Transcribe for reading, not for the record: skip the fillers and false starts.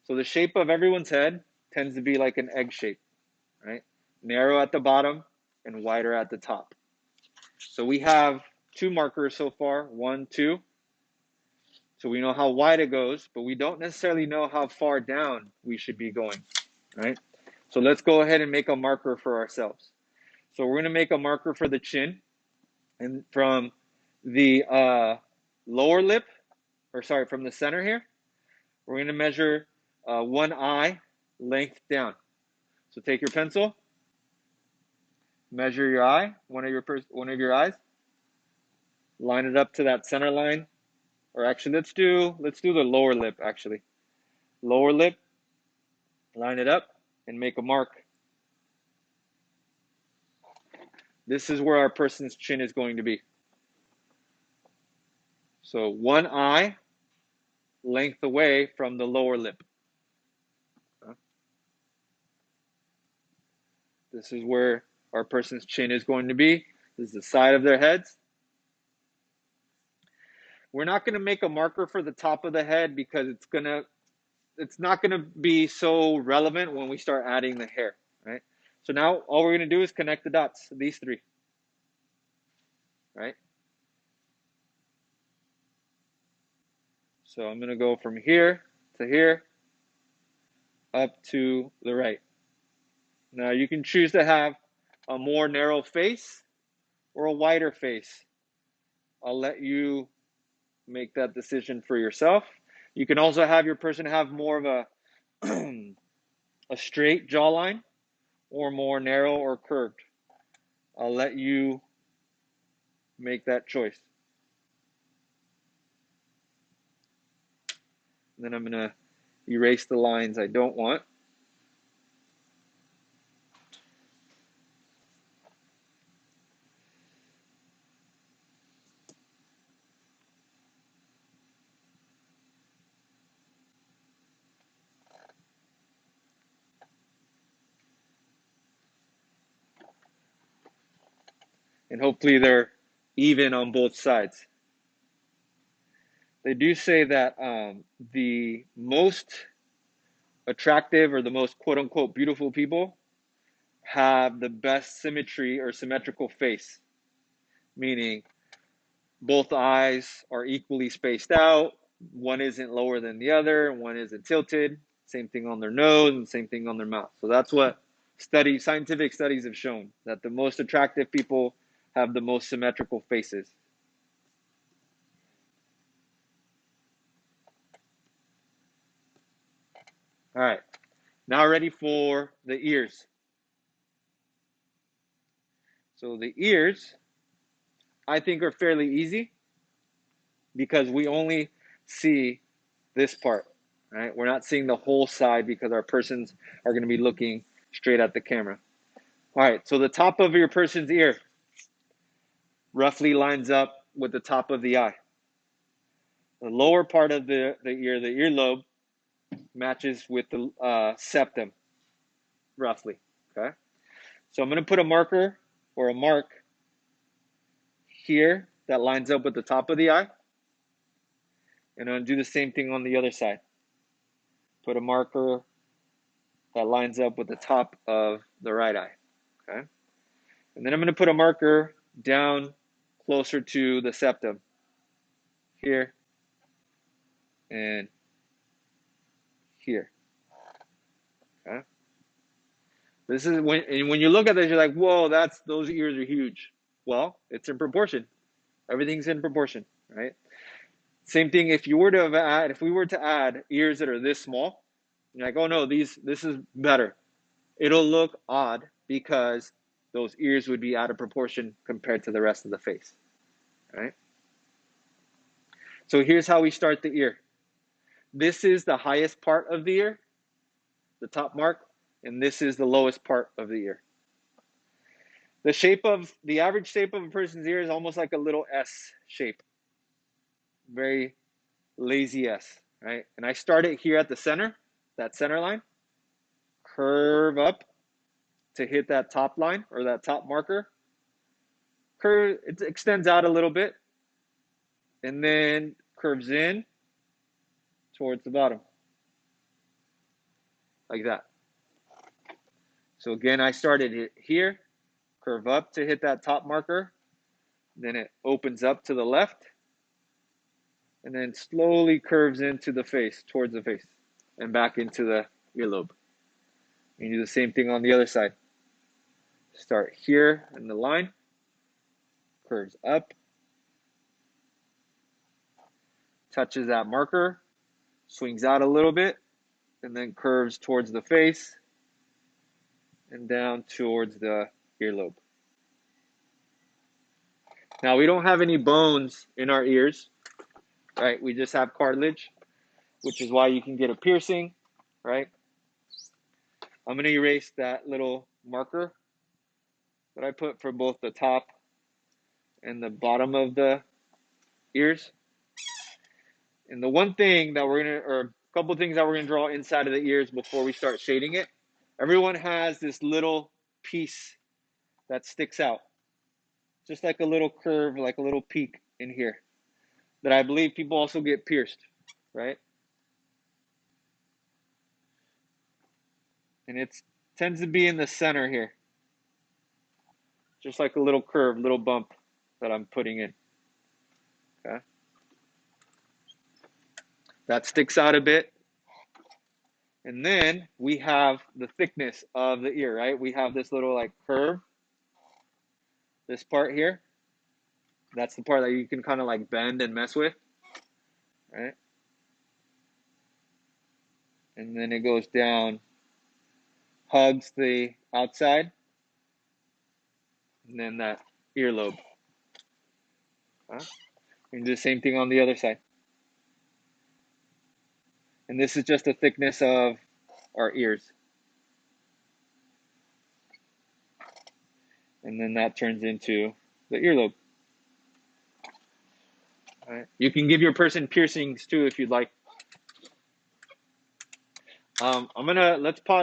So the shape of everyone's head tends to be like an egg shape, right? Narrow at the bottom and wider at the top. So we have two markers so far, 1, 2. So we know how wide it goes, but we don't necessarily know how far down we should be going, right? So let's go ahead and make a marker for ourselves. So we're going to make a marker for the chin, and from the lower lip, or sorry, from the center here, we're going to measure one eye length down. So take your pencil, measure your eye, one of your eyes, line it up to that center line, or actually let's do the lower lip actually. Lower lip, line it up and make a mark. This is where our person's chin is going to be. So one eye length away from the lower lip. This is where our person's chin is going to be. This is the side of their heads. We're not going to make a marker for the top of the head because it's not going to be so relevant when we start adding the hair, right? So now all we're going to do is connect the dots, these three, right? So I'm going to go from here to here, up to the right. Now you can choose to have a more narrow face or a wider face. I'll let you make that decision for yourself. You can also have your person have more of a a straight jawline or more narrow or curved. I'll let you make that choice. And then I'm going to erase the lines I don't want. And hopefully they're even on both sides. They do say that the most attractive or the most quote unquote beautiful people have the best symmetry or symmetrical face, meaning both eyes are equally spaced out. One isn't lower than the other, one isn't tilted. Same thing on their nose and same thing on their mouth. So that's what scientific studies have shown, that the most attractive people have the most symmetrical faces. All right, now ready for the ears. So the ears, I think, are fairly easy because we only see this part, right? We're not seeing the whole side because our persons are going to be looking straight at the camera. All right, so the top of your person's ear roughly lines up with the top of the eye. The lower part of the ear, the earlobe, matches with the septum, roughly, okay? So I'm going to put a marker or a mark here that lines up with the top of the eye. And I'm going to do the same thing on the other side. Put a marker that lines up with the top of the right eye, okay? And then I'm going to put a marker down closer to the septum, here and here, okay? This is when you look at this, you're like, whoa, those ears are huge. Well, it's in proportion. Everything's in proportion, right? Same thing if we were to add ears that are this small, you're like, oh no, this is better. It'll look odd because those ears would be out of proportion compared to the rest of the face, right? So here's how we start the ear. This is the highest part of the ear, the top mark, and this is the lowest part of the ear. The average shape of a person's ear is almost like a little S shape. Very lazy S, right? And I start it here at the center, that center line, curve up to hit that top line or that top marker. Curve, it extends out a little bit and then curves in towards the bottom. like that. So again, I started it here, curve up to hit that top marker, then it opens up to the left, and then slowly curves into the face, towards the face, and back into the earlobe. You do the same thing on the other side. Start here in the line, curves up, touches that marker, swings out a little bit, and then curves towards the face and down towards the earlobe. Now, we don't have any bones in our ears, right? We just have cartilage, which is why you can get a piercing, right? I'm going to erase that little marker that I put for both the top and the bottom of the ears. And the one thing that we're going to, or a couple of things that we're going to draw inside of the ears before we start shading it. Everyone has this little piece that sticks out, just like a little curve, like a little peak in here, that I believe people also get pierced, right? And it tends to be in the center here, just like a little curve, little bump that I'm putting in, okay? That sticks out a bit. And then we have the thickness of the ear, right? We have this little like curve, this part here. That's the part that you can kind of like bend and mess with, right? And then it goes down, hugs the outside, and then that earlobe. You can do the same thing on the other side. And this is just the thickness of our ears. And then that turns into the earlobe. All right. You can give your person piercings too if you'd like. Let's pause.